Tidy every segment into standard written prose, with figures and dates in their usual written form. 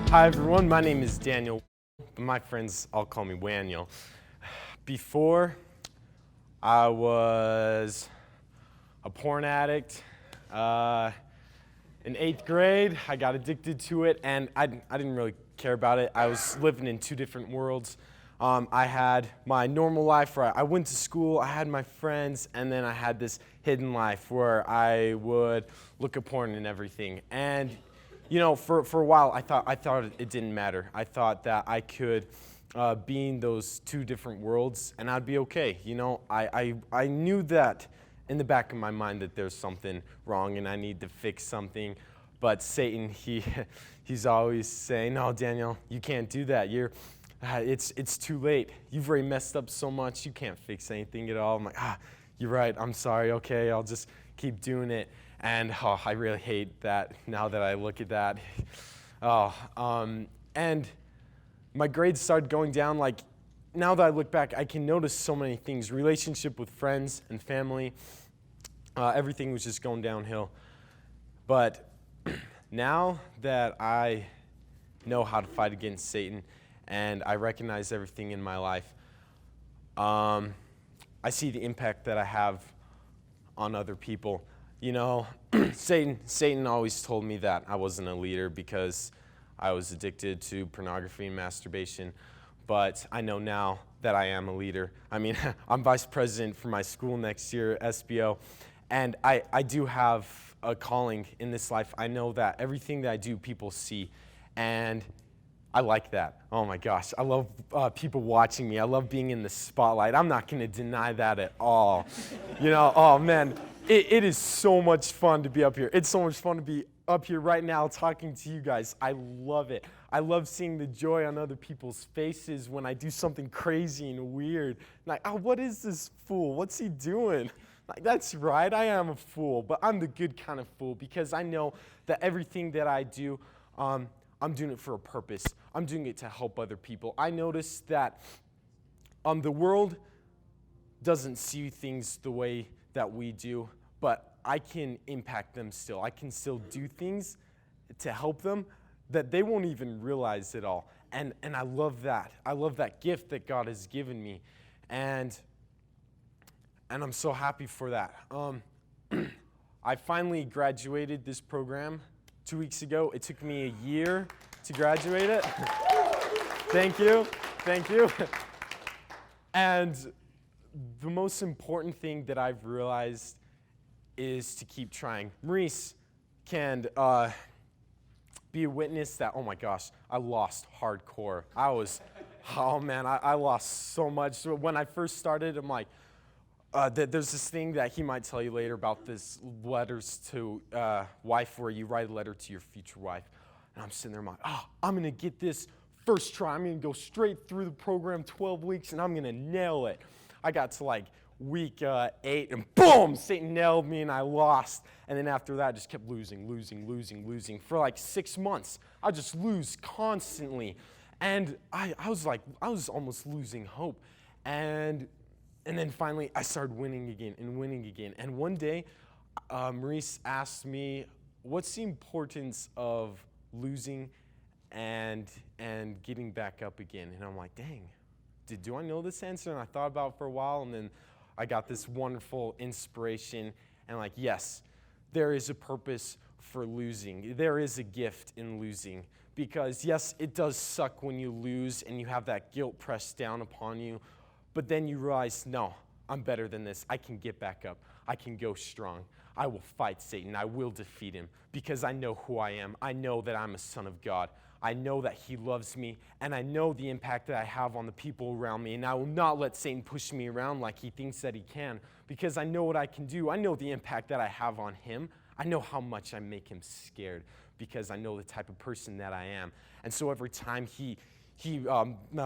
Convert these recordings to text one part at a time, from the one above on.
Hi everyone, my name is Daniel, but my friends all call me Waniel. Before, I was a porn addict. In 8th grade, I got addicted to it, and I didn't really care about it. I was living in two different worlds. I had my normal life where I went to school, I had my friends, and then I had this hidden life where I would look at porn and everything. And you know, for a while, I thought it didn't matter. I thought that I could be in those two different worlds, and I'd be okay. You know, I knew that in the back of my mind that there's something wrong and I need to fix something. But Satan, he's always saying, "No, Daniel, you can't do that. It's too late. You've already messed up so much. You can't fix anything at all." I'm like, you're right. I'm sorry. Okay, I'll just keep doing it. And I really hate that now that I look at that. And my grades started going down. Like, now that I look back, I can notice so many things. Relationship with friends and family, everything was just going downhill. But now that I know how to fight against Satan and I recognize everything in my life, I see the impact that I have on other people. You know, Satan always told me that I wasn't a leader because I was addicted to pornography and masturbation. But I know now that I am a leader. I mean, I'm vice president for my school next year, SBO, and I do have a calling in this life. I know that everything that I do, people see, and I like that. Oh my gosh, I love people watching me. I love being in the spotlight. I'm not going to deny that at all. You know, oh man, it is so much fun to be up here. It's so much fun to be up here right now talking to you guys. I love it. I love seeing the joy on other people's faces when I do something crazy and weird. Like, oh, what is this fool? What's he doing? Like, that's right, I am a fool, but I'm the good kind of fool because I know that everything that I do, I'm doing it for a purpose. I'm doing it to help other people. I notice that the world doesn't see things the way that we do, but I can impact them still. I can still do things to help them that they won't even realize at all. And I love that. I love that gift that God has given me. And I'm so happy for that. I finally graduated this program 2 weeks ago. It took me a year to graduate it. Thank you. And the most important thing that I've realized is to keep trying. Maurice can be a witness that, oh my gosh, I lost hardcore. I lost so much. So when I first started, I'm like, there's this thing that he might tell you later about this letters to wife where you write a letter to your future wife. And I'm sitting there, I'm like, I'm going to get this first try. I'm going to go straight through the program, 12 weeks, and I'm going to nail it. I got to like week 8, and boom, Satan nailed me, and I lost. And then after that, I just kept losing. For like 6 months, I just lose constantly. And I was almost losing hope. And then finally, I started winning again. And one day, Maurice asked me, what's the importance of losing and getting back up again? And I'm like, dang, do I know this answer? And I thought about it for a while, and then I got this wonderful inspiration. And like, yes, there is a purpose for losing. There is a gift in losing. Because yes, it does suck when you lose and you have that guilt pressed down upon you. But then you realize, no, I'm better than this. I can get back up. I can go strong. I will fight Satan. I will defeat him because I know who I am. I know that I'm a son of God. I know that he loves me, and I know the impact that I have on the people around me, and I will not let Satan push me around like he thinks that he can because I know what I can do. I know the impact that I have on him. I know how much I make him scared because I know the type of person that I am. And so every time he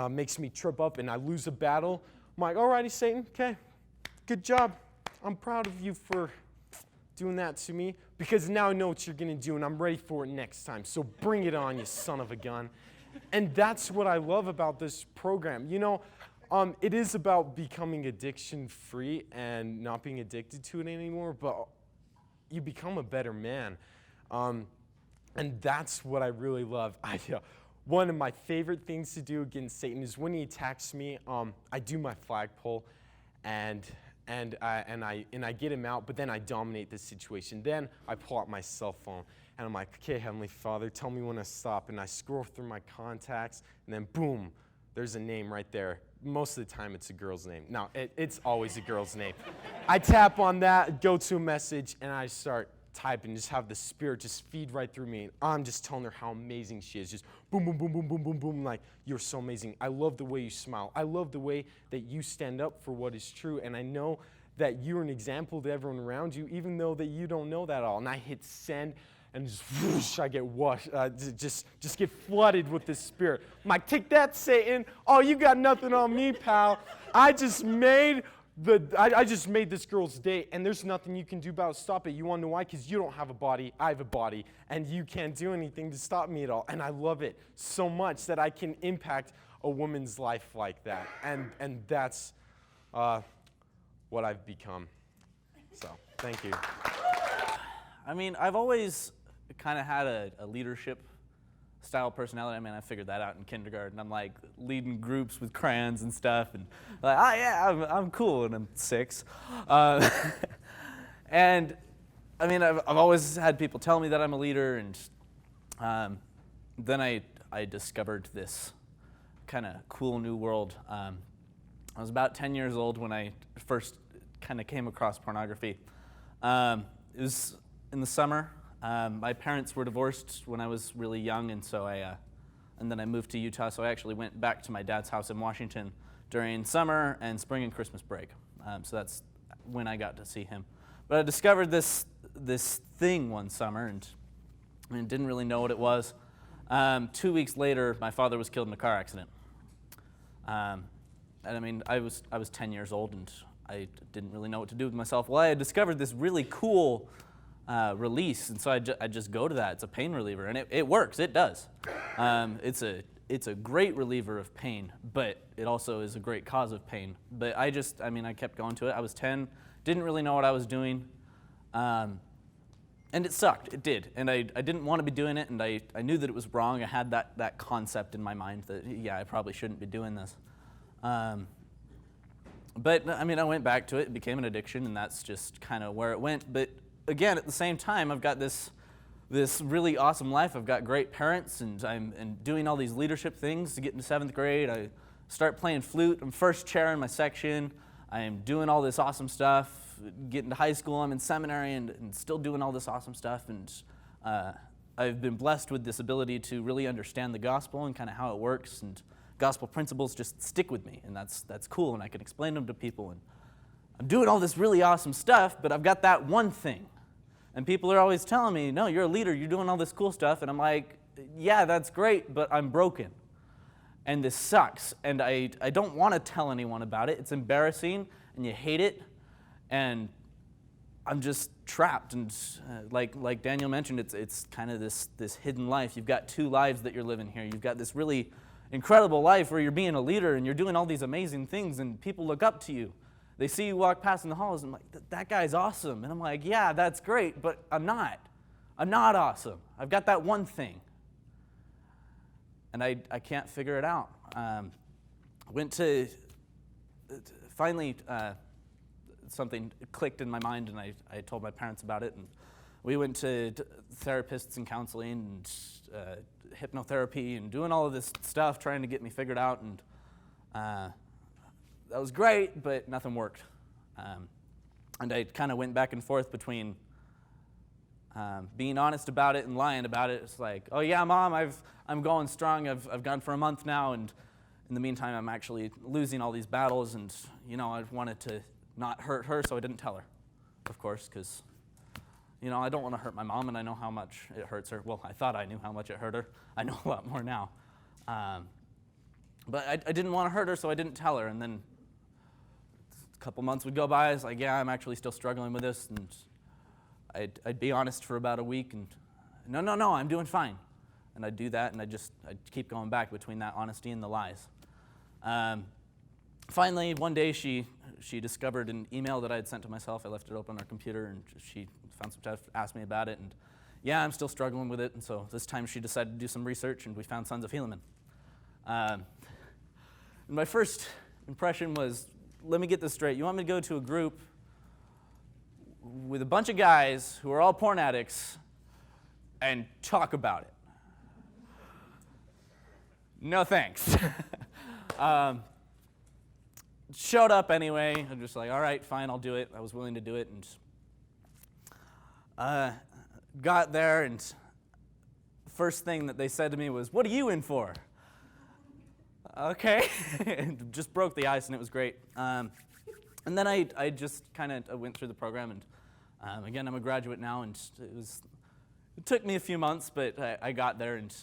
makes me trip up and I lose a battle, I'm like, all righty, Satan, okay, good job. I'm proud of you for doing that to me because now I know what you're going to do and I'm ready for it next time. So bring it on, you son of a gun. And that's what I love about this program. You know, it is about becoming addiction-free and not being addicted to it anymore, but you become a better man. And that's what I really love. one of my favorite things to do against Satan is when he attacks me, I do my flagpole, and I get him out, but then I dominate the situation. Then I pull out my cell phone, and I'm like, okay, Heavenly Father, tell me when to stop. And I scroll through my contacts, and then boom, there's a name right there. Most of the time, it's a girl's name. No, it's always a girl's name. I tap on that, go to a message, and I start typing, just have the Spirit just feed right through me. And I'm just telling her how amazing she is. Just boom, boom, boom, boom, boom, boom, boom, like, you're so amazing. I love the way you smile. I love the way that you stand up for what is true. And I know that you're an example to everyone around you, even though that you don't know that all. And I hit send, and just whoosh, I get washed, just get flooded with the Spirit. I'm like, take that, Satan. Oh, you got nothing on me, pal. I just made this girl's day, and there's nothing you can do about it. Stop it. You want to know why? Because you don't have a body. I have a body, and you can't do anything to stop me at all. And I love it so much that I can impact a woman's life like that. And that's what I've become. So, thank you. I mean, I've always kind of had a leadership style personality. I mean, I figured that out in kindergarten. I'm like leading groups with crayons and stuff, and like, oh yeah, I'm cool, and I'm 6. And I mean, I've always had people tell me that I'm a leader, and then I discovered this kind of cool new world. I was about 10 years old when I first kind of came across pornography. It was in the summer. My parents were divorced when I was really young, and so and then I moved to Utah, so I actually went back to my dad's house in Washington during summer and spring and Christmas break. So that's when I got to see him. But I discovered this thing one summer, and I mean, didn't really know what it was. 2 weeks later, my father was killed in a car accident. And I mean, I was 10 years old, and I didn't really know what to do with myself. Well, I had discovered this really cool release, and so I just go to that. It's a pain reliever, and it works. It does. It's a great reliever of pain, but it also is a great cause of pain. But I kept going to it. I was 10, didn't really know what I was doing, and it sucked. It did, and I didn't want to be doing it, and I knew that it was wrong. I had that concept in my mind that, yeah, I probably shouldn't be doing this. But I mean, I went back to it. It became an addiction, and that's just kind of where it went. But again, at the same time, I've got this really awesome life. I've got great parents, and I'm doing all these leadership things to get into 7th grade. I start playing flute. I'm first chair in my section. I am doing all this awesome stuff. Get into high school. I'm in seminary and still doing all this awesome stuff. And I've been blessed with this ability to really understand the gospel and kind of how it works. And gospel principles just stick with me, and that's cool. And I can explain them to people. And I'm doing all this really awesome stuff, but I've got that one thing. And people are always telling me, no, you're a leader, you're doing all this cool stuff. And I'm like, yeah, that's great, but I'm broken. And this sucks. And I don't want to tell anyone about it. It's embarrassing, and you hate it. And I'm just trapped. And like Daniel mentioned, it's kind of this hidden life. You've got 2 lives that you're living here. You've got this really incredible life where you're being a leader, and you're doing all these amazing things, and people look up to you. They see you walk past in the halls, and I'm like, that guy's awesome. And I'm like, yeah, that's great, but I'm not. I'm not awesome. I've got that one thing. And I can't figure it out. Finally, something clicked in my mind, and I told my parents about it. And we went to therapists and counseling and hypnotherapy and doing all of this stuff, trying to get me figured out. And that was great, but nothing worked. And I kind of went back and forth between being honest about it and lying about it. It's like, oh yeah, Mom, I'm going strong. I've gone for a month now, and in the meantime, I'm actually losing all these battles. And I wanted to not hurt her, so I didn't tell her, of course, because I don't want to hurt my mom, and I know how much it hurts her. Well, I thought I knew how much it hurt her. I know a lot more now. But I didn't want to hurt her, so I didn't tell her. And then a couple months would go by. I was like, yeah, I'm actually still struggling with this. And I'd be honest for about a week, and no, I'm doing fine. And I'd do that, and I'd keep going back between that honesty and the lies. Finally, one day she discovered an email that I had sent to myself. I left it open on her computer, and she found some stuff, asked me about it. And yeah, I'm still struggling with it. And so this time she decided to do some research, and we found Sons of Helamen. My first impression was, let me get this straight. You want me to go to a group with a bunch of guys who are all porn addicts and talk about it? No thanks. Showed up anyway. I'm just like, all right, fine, I'll do it. I was willing to do it, and got there, and first thing that they said to me was, "What are you in for?" Okay, and just broke the ice, and it was great. And then I just kind of went through the program, and again, I'm a graduate now, and it took me a few months, but I got there, and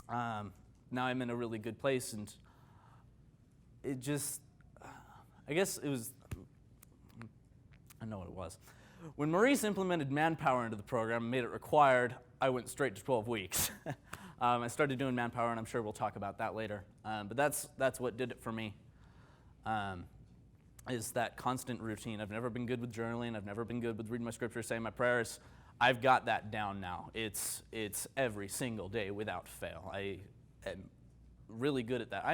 now I'm in a really good place, and it just, I guess it was, I know what it was. When Maurice implemented manpower into the program and made it required, I went straight to 12 weeks. I started doing manpower, and I'm sure we'll talk about that later. But that's what did it for me, is that constant routine. I've never been good with journaling. I've never been good with reading my scripture, saying my prayers. I've got that down now. It's every single day without fail. I am really good at that.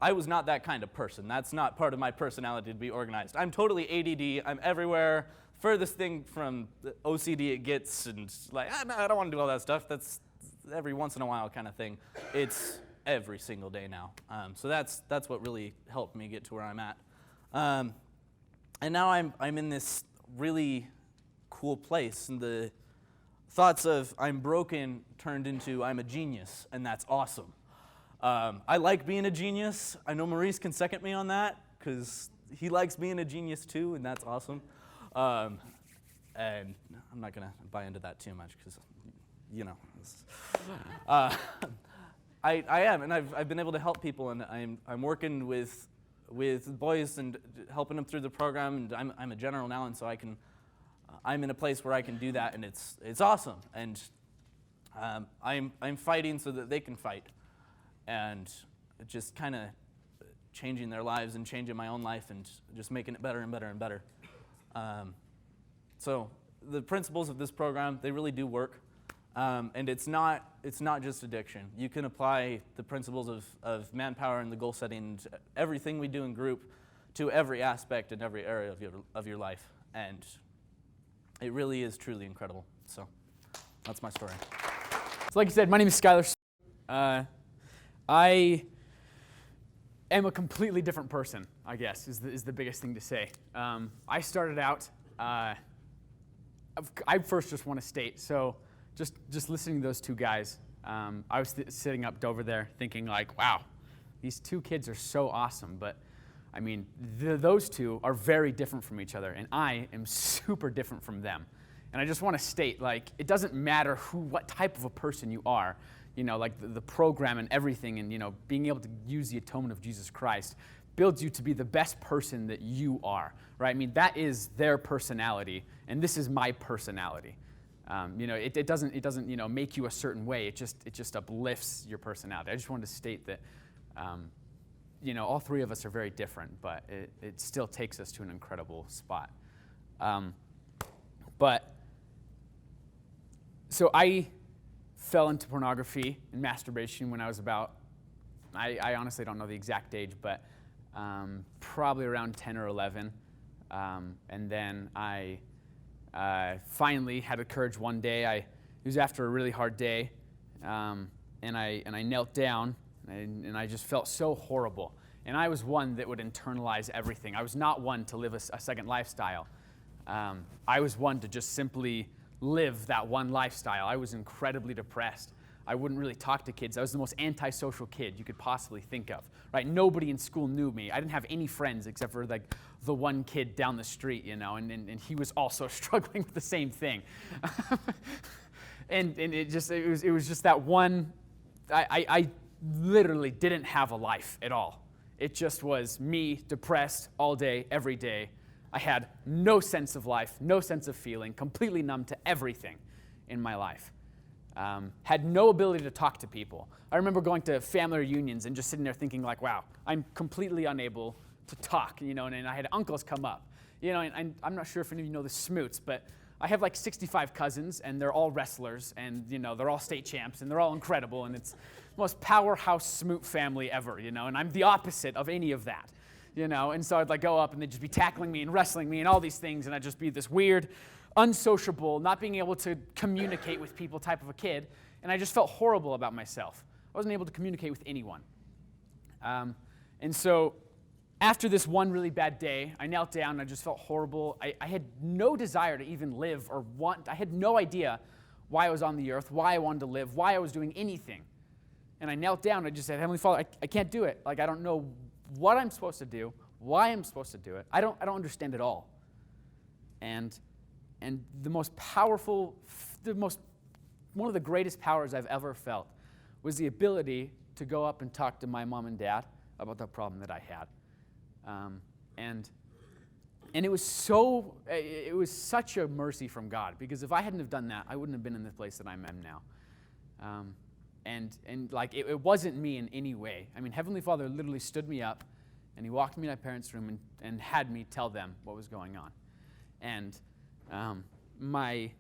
I was not that kind of person. That's not part of my personality to be organized. I'm totally ADD. I'm everywhere. Furthest thing from the OCD it gets, and like, no, I don't want to do all that stuff. That's every once in a while kind of thing. It's every single day now. So that's what really helped me get to where I'm at. And now I'm in this really cool place, and the thoughts of I'm broken turned into I'm a genius, and that's awesome. I like being a genius. I know Maurice can second me on that, because he likes being a genius too, and that's awesome. And I'm not going to buy into that too much, because, you know. I am, and I've been able to help people, and I'm working with boys and helping them through the program, and I'm a general now, and so I'm in a place where I can do that, and it's awesome. And I'm fighting so that they can fight, and just kind of changing their lives and changing my own life and just making it better and better and better. So the principles of this program, they really do work. And it's not just addiction. You can apply the principles of manpower and the goal setting and everything we do in group to every aspect and every area of your life. And it really is truly incredible. So that's my story. So like you said, my name is Skylar. I am a completely different person, I guess, is the biggest thing to say. I started out, I first just want to state, so just listening to those two guys, I was sitting up over there thinking like, wow, these two kids are so awesome, but I mean, those two are very different from each other, and I am super different from them. And I just want to state, like, it doesn't matter what type of a person you are, you know, like the program and everything, and, you know, being able to use the atonement of Jesus Christ builds you to be the best person that you are, right? I mean, that is their personality, and this is my personality. You know, it doesn't you know, make you a certain way. It just uplifts your personality. I just wanted to state that, you know, all three of us are very different, but it still takes us to an incredible spot. So I fell into pornography and masturbation when I was about, I honestly don't know the exact age, but probably around 10 or 11. And then I finally had the courage one day. It was after a really hard day, and I knelt down, and I just felt so horrible. And I was one that would internalize everything. I was not one to live a second lifestyle. I was one to just simply live that one lifestyle. I was incredibly depressed. I wouldn't really talk to kids. I was the most antisocial kid you could possibly think of, right? Nobody in school knew me. I didn't have any friends except for like the one kid down the street, you know, and he was also struggling with the same thing. and it was just that one, I literally didn't have a life at all. It just was me, depressed all day, every day. I had no sense of life, no sense of feeling, completely numb to everything in my life. Had no ability to talk to people. I remember going to family reunions and just sitting there thinking like, wow, I'm completely unable to talk, you know, and I had uncles come up, you know, and I'm not sure if any of you know the Smoots, but I have like 65 cousins, and they're all wrestlers, and they're all state champs, and they're all incredible, and it's the most powerhouse smoot family ever, and I'm the opposite of any of that, and so I'd like go up and they'd just be tackling me and wrestling me and all these things, and I'd just be this weird, unsociable, not being able to communicate with people type of a kid, and I just felt horrible about myself. I wasn't able to communicate with anyone. And so after this one really bad day, I knelt down and I just felt horrible. I had no desire to even live or I had no idea why I was on the earth, why I wanted to live, why I was doing anything. And I knelt down and I just said, Heavenly Father, I can't do it. Like, I don't know what I'm supposed to do, why I'm supposed to do it. I don't understand it all. And the most powerful, one of the greatest powers I've ever felt was the ability to go up and talk to my mom and dad about the problem that I had. And it was such a mercy from God, because if I hadn't have done that, I wouldn't have been in the place that I am now. And like it wasn't me in any way. I mean, Heavenly Father literally stood me up, and He walked me to my parents' room and had me tell them what was going on. And my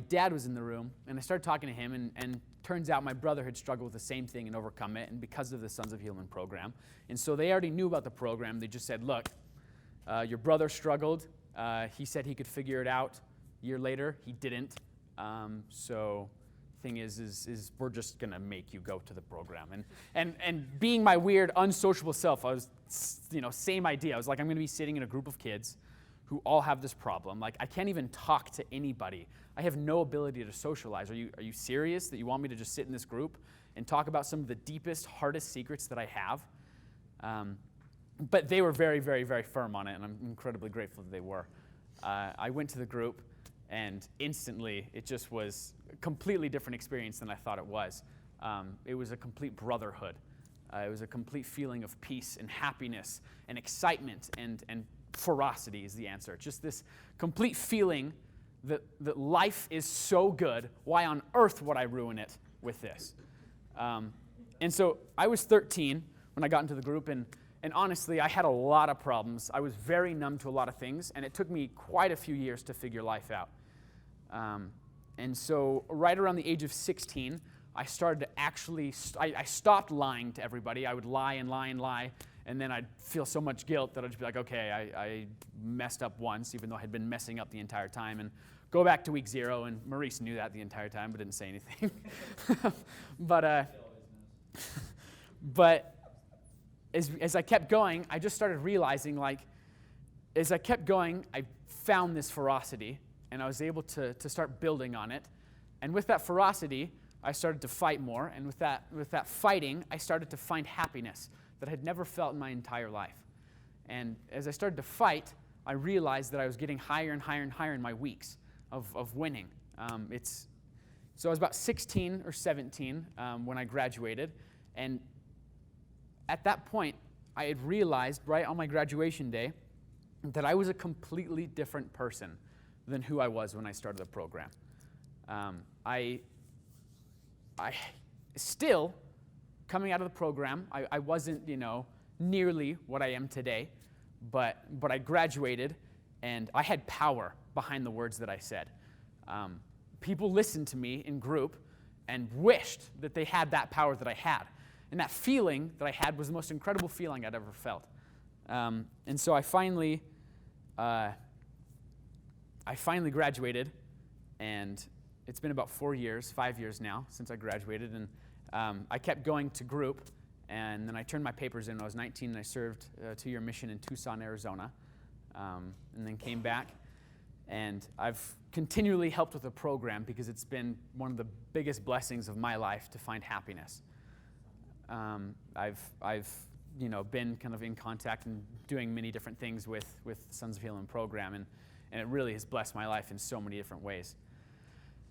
dad was in the room, and I started talking to him, and turns out my brother had struggled with the same thing and overcome it, and because of the Sons of Helamen program. And so they already knew about the program. They just said, look, your brother struggled. He said he could figure it out. A year later, he didn't. So thing is we're just going to make you go to the program. And being my weird, unsociable self, I was, same idea. I was like, I'm going to be sitting in a group of kids who all have this problem. Like, I can't even talk to anybody. I have no ability to socialize. Are you serious that you want me to just sit in this group and talk about some of the deepest, hardest secrets that I have? But they were very, very, very firm on it, and I'm incredibly grateful that they were. I went to the group, and instantly it just was a completely different experience than I thought it was. It was a complete brotherhood. It was a complete feeling of peace and happiness and excitement and ferocity is the answer. Just this complete feeling that life is so good. Why on earth would I ruin it with this? And so I was 13 when I got into the group, and honestly, I had a lot of problems. I was very numb to a lot of things, and it took me quite a few years to figure life out. And so right around the age of 16, I started to actually, I stopped lying to everybody. I would lie and lie and lie, and then I'd feel so much guilt that I'd just be like, okay, I messed up once, even though I had been messing up the entire time, and go back to week 0, and Maurice knew that the entire time, but didn't say anything. But as I kept going, I just started realizing, like, as I kept going, I found this ferocity, and I was able to start building on it. And with that ferocity, I started to fight more, and with that fighting, I started to find happiness that I had never felt in my entire life. And as I started to fight, I realized that I was getting higher and higher and higher in my weeks of winning. So I was about 16 or 17 when I graduated, and at that point, I had realized right on my graduation day that I was a completely different person than who I was when I started the program. I still, coming out of the program, I wasn't, nearly what I am today, but I graduated, and I had power behind the words that I said. People listened to me in group and wished that they had that power that I had. And that feeling that I had was the most incredible feeling I'd ever felt. And so I finally graduated, and it's been about 5 years now since I graduated, and I kept going to group, and then I turned my papers in when I was 19, and I served a 2-year mission in Tucson, Arizona, and then came back, and I've continually helped with the program because it's been one of the biggest blessings of my life to find happiness. I've been kind of in contact and doing many different things with Sons of Helamen program, and it really has blessed my life in so many different ways.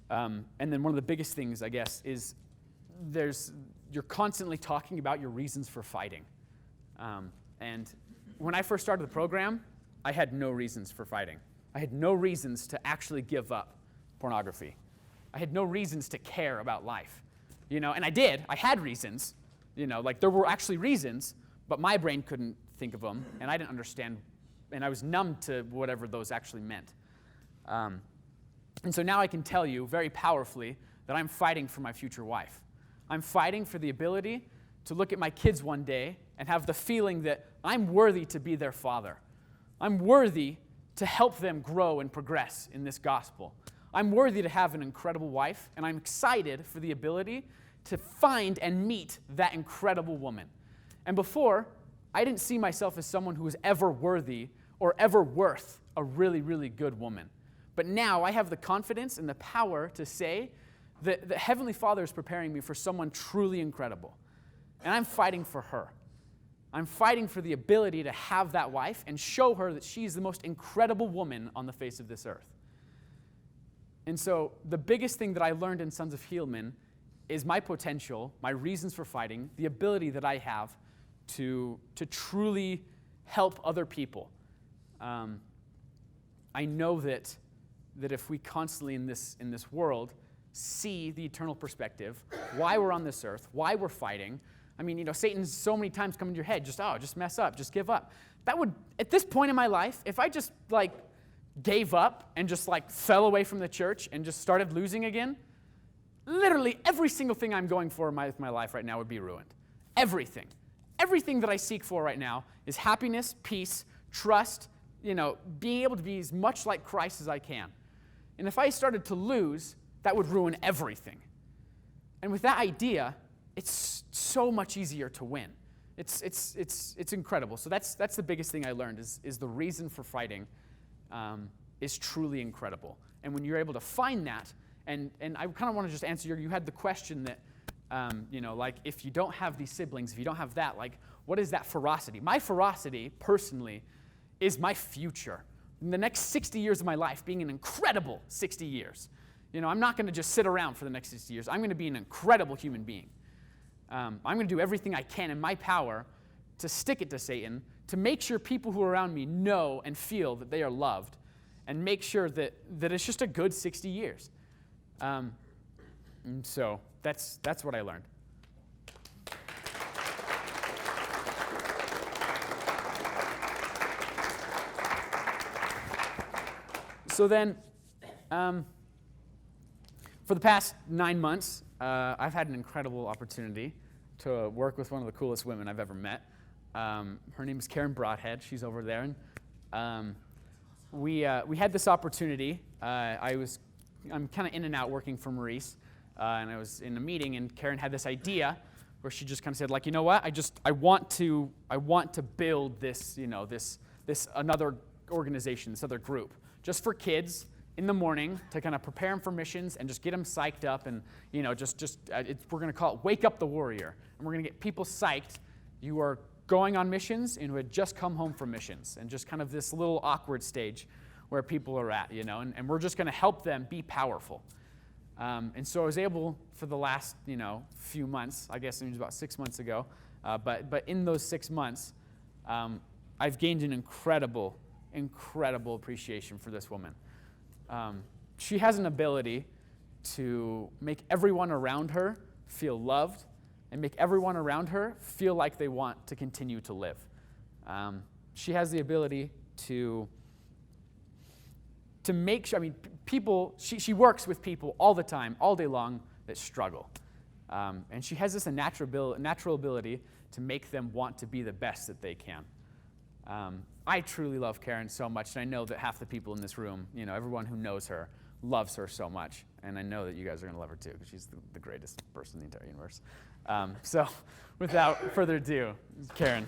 And then one of the biggest things, I guess, is you're constantly talking about your reasons for fighting. And when I first started the program, I had no reasons for fighting. I had no reasons to actually give up pornography. I had no reasons to care about life. And I did. I had reasons. Like there were actually reasons, but my brain couldn't think of them, and I didn't understand, and I was numb to whatever those actually meant. And so now I can tell you very powerfully that I'm fighting for my future wife. I'm fighting for the ability to look at my kids one day and have the feeling that I'm worthy to be their father. I'm worthy to help them grow and progress in this gospel. I'm worthy to have an incredible wife, and I'm excited for the ability to find and meet that incredible woman. And before, I didn't see myself as someone who was ever worthy or ever worth a really, really good woman. But now I have the confidence and the power to say that the Heavenly Father is preparing me for someone truly incredible. And I'm fighting for her. I'm fighting for the ability to have that wife and show her that she's the most incredible woman on the face of this earth. And so the biggest thing that I learned in Sons of Helamen is my potential, my reasons for fighting, the ability that I have to truly help other people. I know that if we constantly in this world see the eternal perspective, why we're on this earth, why we're fighting. I mean, Satan's so many times come into your head, just mess up, just give up. That would, at this point in my life, if I just gave up and just fell away from the church and just started losing again, literally every single thing I'm going for in my life right now would be ruined. Everything. Everything that I seek for right now is happiness, peace, trust, being able to be as much like Christ as I can. And if I started to lose, that would ruin everything. And with that idea, it's so much easier to win. It's incredible. So that's the biggest thing I learned is the reason for fighting is truly incredible. And when you're able to find that, and I kind of want to just answer you had the question that, if you don't have these siblings, if you don't have that, what is that ferocity? My ferocity, personally, is my future. In the next 60 years of my life, being an incredible 60 years. I'm not going to just sit around for the next 60 years. I'm going to be an incredible human being. I'm going to do everything I can in my power to stick it to Satan, to make sure people who are around me know and feel that they are loved, and make sure that it's just a good 60 years. And so that's what I learned. So then, for the past 9 months, I've had an incredible opportunity to work with one of the coolest women I've ever met. Her name is Karen Broadhead. She's over there. And we had this opportunity. I'm kind of in and out working for Maurice, and I was in a meeting, and Karen had this idea where she just kind of said, you know what? I want to build this, this another organization, this other group, just for kids in the morning to kind of prepare them for missions and just get them psyched up, and we're going to call it Wake Up the Warrior, and we're going to get people psyched. You are going on missions and who had just come home from missions, and just kind of this little awkward stage where people are at, and we're just going to help them be powerful. And so I was able, for the last few months, I guess it was about 6 months ago, but in those 6 months, I've gained an incredible appreciation for this woman. She has an ability to make everyone around her feel loved and make everyone around her feel like they want to continue to live. She has the ability to make sure, people, she works with people all the time, all day long, that struggle. And she has this natural ability to make them want to be the best that they can. I truly love Karen so much, and I know that half the people in this room, everyone who knows her, loves her so much. And I know that you guys are going to love her too, because she's the greatest person in the entire universe. So without further ado, Karen.